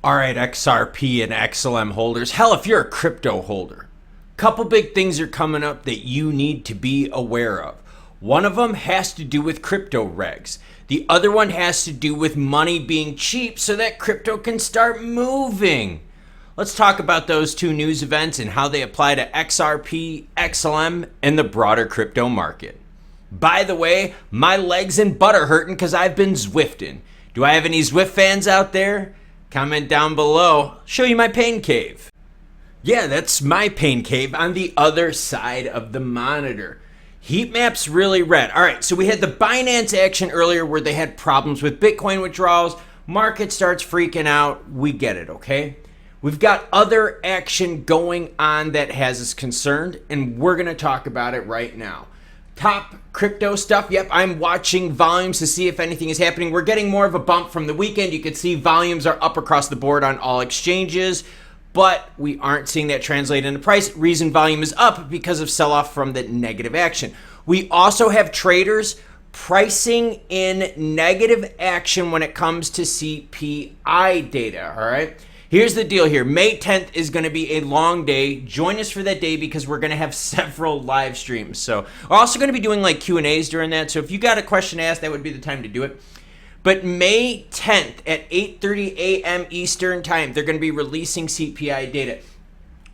All right, XRP and XLM holders. Hell, if you're a crypto holder, couple big things are coming up that you need to be aware of. One of them has to do with crypto regs. The other one has to do with money being cheap so that crypto can start moving. Let's talk about those two news events and how they apply to XRP, XLM, and the broader crypto market. By the way, my legs and butt are hurting because I've been Zwifting. Do I have any Zwift fans out there? Comment down below. I'll show you my pain cave. Yeah, that's my pain cave on the other side of the monitor. Heat map's really red. All right, so we had the Binance action earlier where they had problems with Bitcoin withdrawals. Market starts freaking out. We get it, okay? We've got other action going on that has us concerned, and we're going to talk about it right now. Top crypto stuff. Yep, I'm watching volumes to see if anything is happening. We're getting more of a bump from the weekend. You can see volumes are up across the board on all exchanges, but we aren't seeing that translate into price. Reason volume is up because of sell-off from the negative action. We also have traders pricing in negative action when it comes to CPI data, all right? Here's the deal here. May 10th is going to be a long day. Join us for that day because we're going to have several live streams. So we're also going to be doing like Q&As during that. So if you got a question to ask, that would be the time to do it. But May 10th at 8:30 a.m. Eastern time, they're going to be releasing CPI data.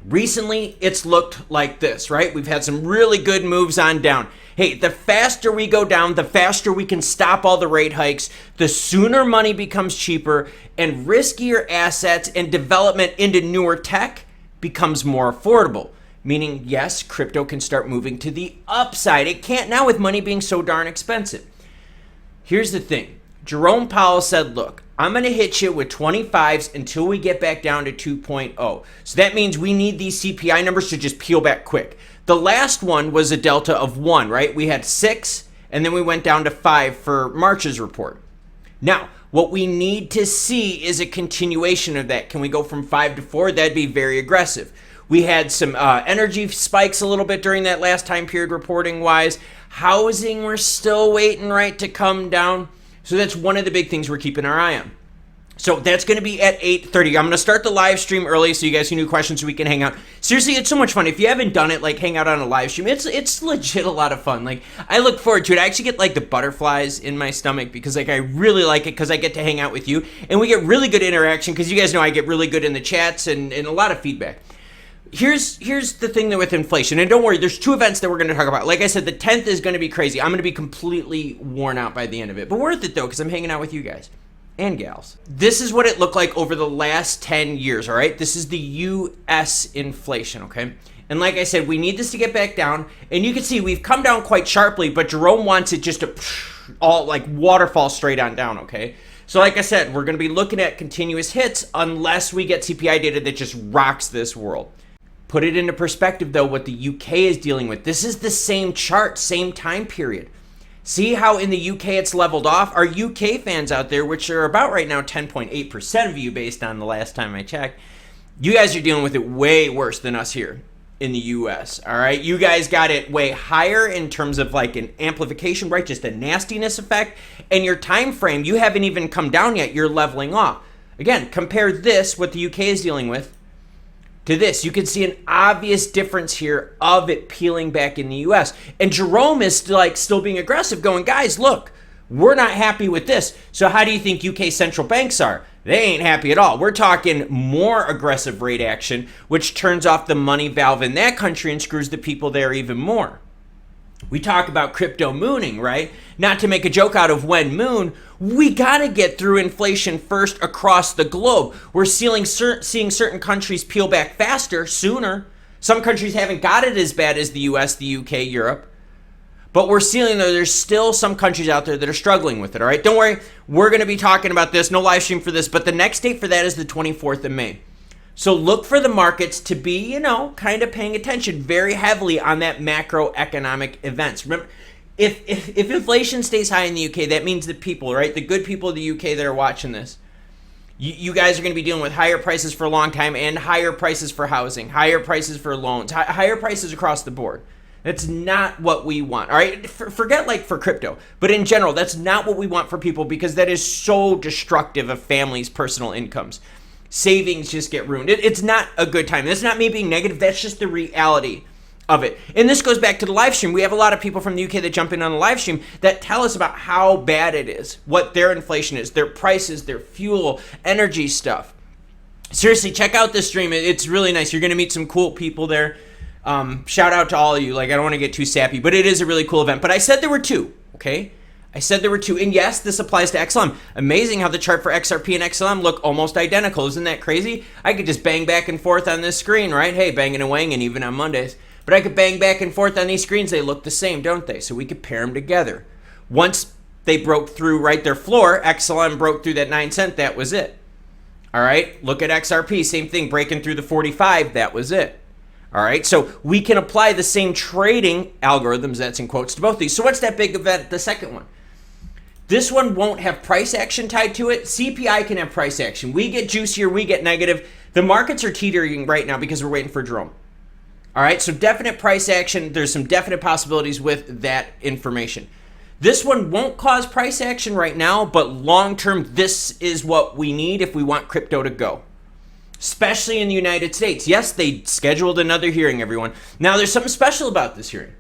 Recently, it's looked like this, right? We've had some really good moves on down. Hey, the faster we go down, the faster we can stop all the rate hikes, the sooner money becomes cheaper, and riskier assets and development into newer tech becomes more affordable. Meaning, yes, crypto can start moving to the upside. It can't now with money being so darn expensive. Here's the thing. Jerome Powell said, look, I'm going to hit you with 25s until we get back down to 2.0. So that means we need these CPI numbers to just peel back quick. The last one was a delta of 1, right? We had 6, and then we went down to 5 for March's report. Now, what we need to see is a continuation of that. Can we go from 5 to 4? That'd be very aggressive. We had some energy spikes a little bit during that last time period reporting-wise. Housing, we're still waiting, right, to come down. So that's one of the big things we're keeping our eye on. So that's going to be at 8:30. I'm going to start the live stream early so you guys can do questions so we can hang out. Seriously, it's so much fun. If you haven't done it, like hang out on a live stream, it's legit a lot of fun. Like I look forward to it. I actually get like the butterflies in my stomach because like I really like it because I get to hang out with you and we get really good interaction because you guys know I get really good in the chats and a lot of feedback. Here's the thing that with inflation, and don't worry, there's two events that we're going to talk about. Like I said, the 10th is going to be crazy. I'm going to be completely worn out by the end of it, but worth it though because I'm hanging out with you guys and gals. This is what it looked like over the last 10 years, all right? This is the US inflation, okay? And like I said, we need this to get back down, and you can see we've come down quite sharply, but Jerome wants it just to all like waterfall straight on down, okay? So like I said, we're going to be looking at continuous hits unless we get CPI data that just rocks this world. Put it into perspective, though, what the UK is dealing with. This is the same chart, same time period. See how in the UK it's leveled off? Our UK fans out there, which are about right now 10.8% of you based on the last time I checked, you guys are dealing with it way worse than us here in the US, all right? You guys got it way higher in terms of like an amplification, right? Just a nastiness effect. And your time frame, you haven't even come down yet. You're leveling off. Again, compare this, what the UK is dealing with, to this. You can see an obvious difference here of it peeling back in the US. And Jerome is still being aggressive, going, guys, look, we're not happy with this. So how do you think UK central banks are? They ain't happy at all. We're talking more aggressive rate action, which turns off the money valve in that country and screws the people there even more. We talk about crypto mooning, right? Not to make a joke out of when moon, we got to get through inflation first across the globe. We're seeing certain countries peel back faster, sooner. Some countries haven't got it as bad as the US, the UK, Europe. But we're seeing that there's still some countries out there that are struggling with it, all right? Don't worry, we're going to be talking about this. No live stream for this, but the next date for that is the 24th of May. So look for the markets to be, kind of paying attention very heavily on that macroeconomic events. Remember, if inflation stays high in the UK, that means the people, right? The good people of the UK that are watching this, you guys are going to be dealing with higher prices for a long time and higher prices for housing, higher prices for loans, higher prices across the board. That's not what we want, all right? Forget like for crypto, but in general, that's not what we want for people because that is so destructive of families' personal incomes. Savings just get ruined. It's not a good time. That's not me being negative. That's just the reality of it. And this goes back to the live stream. We have a lot of people from the UK that jump in on the live stream that tell us about how bad it is, what their inflation is, their prices, their fuel, energy stuff. Seriously, check out this stream. It's really nice. You're going to meet some cool people there. Shout out to all of you. Like, I don't want to get too sappy, but it is a really cool event. But I said there were two, okay? I said there were two. And yes, this applies to XLM. Amazing how the chart for XRP and XLM look almost identical. Isn't that crazy? I could just bang back and forth on this screen, right? Hey, banging and wanging even on Mondays. But I could bang back and forth on these screens. They look the same, don't they? So we could pair them together. Once they broke through, right, their floor, XLM broke through that 9 cent, that was it. All right, look at XRP, same thing, breaking through the 45, that was it. All right, so we can apply the same trading algorithms, that's in quotes, to both these. So what's that big event, the second one? This one won't have price action tied to it. CPI can have price action. We get juicier, we get negative. The markets are teetering right now because we're waiting for Jerome. All right, so definite price action. There's some definite possibilities with that information. This one won't cause price action right now, but long-term, this is what we need if we want crypto to go, especially in the United States. Yes, they scheduled another hearing, everyone. Now, there's something special about this hearing.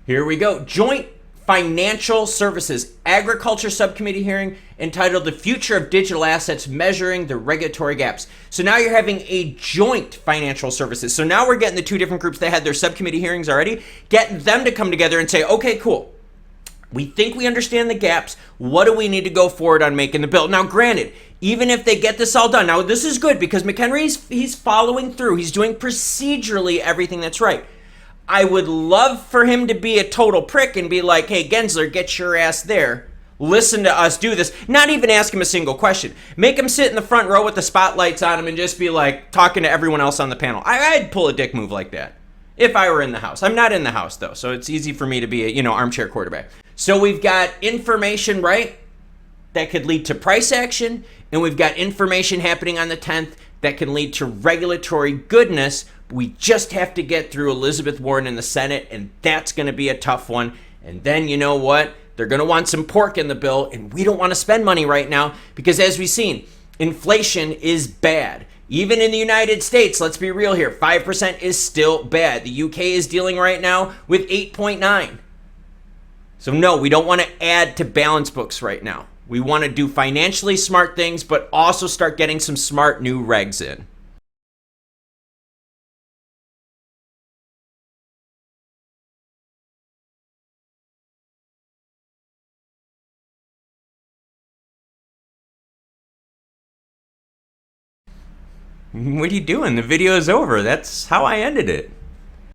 Here we go. Joint Financial Services Agriculture Subcommittee hearing entitled The Future of Digital Assets Measuring the Regulatory Gaps. So now you're having a joint financial services. So now we're getting the two different groups that had their subcommittee hearings already, getting them to come together and say, okay, cool. We think we understand the gaps. What do we need to go forward on making the bill? Now, granted, even if they get this all done, now this is good because McHenry, he's following through. He's doing procedurally everything that's right. I would love for him to be a total prick and be like, hey, Gensler, get your ass there. Listen to us do this. Not even ask him a single question. Make him sit in the front row with the spotlights on him and just be like talking to everyone else on the panel. I'd pull a dick move like that if I were in the house. I'm not in the house, though, so it's easy for me to be a, armchair quarterback. So we've got information, right, that could lead to price action, and we've got information happening on the 10th that can lead to regulatory goodness. We just have to get through Elizabeth Warren in the Senate, and that's going to be a tough one. And then, you know what? They're going to want some pork in the bill, and we don't want to spend money right now because, as we've seen, inflation is bad. Even in the United States, let's be real here, 5% is still bad. The UK is dealing right now with 8.9. So no, we don't want to add to balance books right now. We want to do financially smart things, but also start getting some smart new regs in. What are you doing? The video is over. That's how I ended it.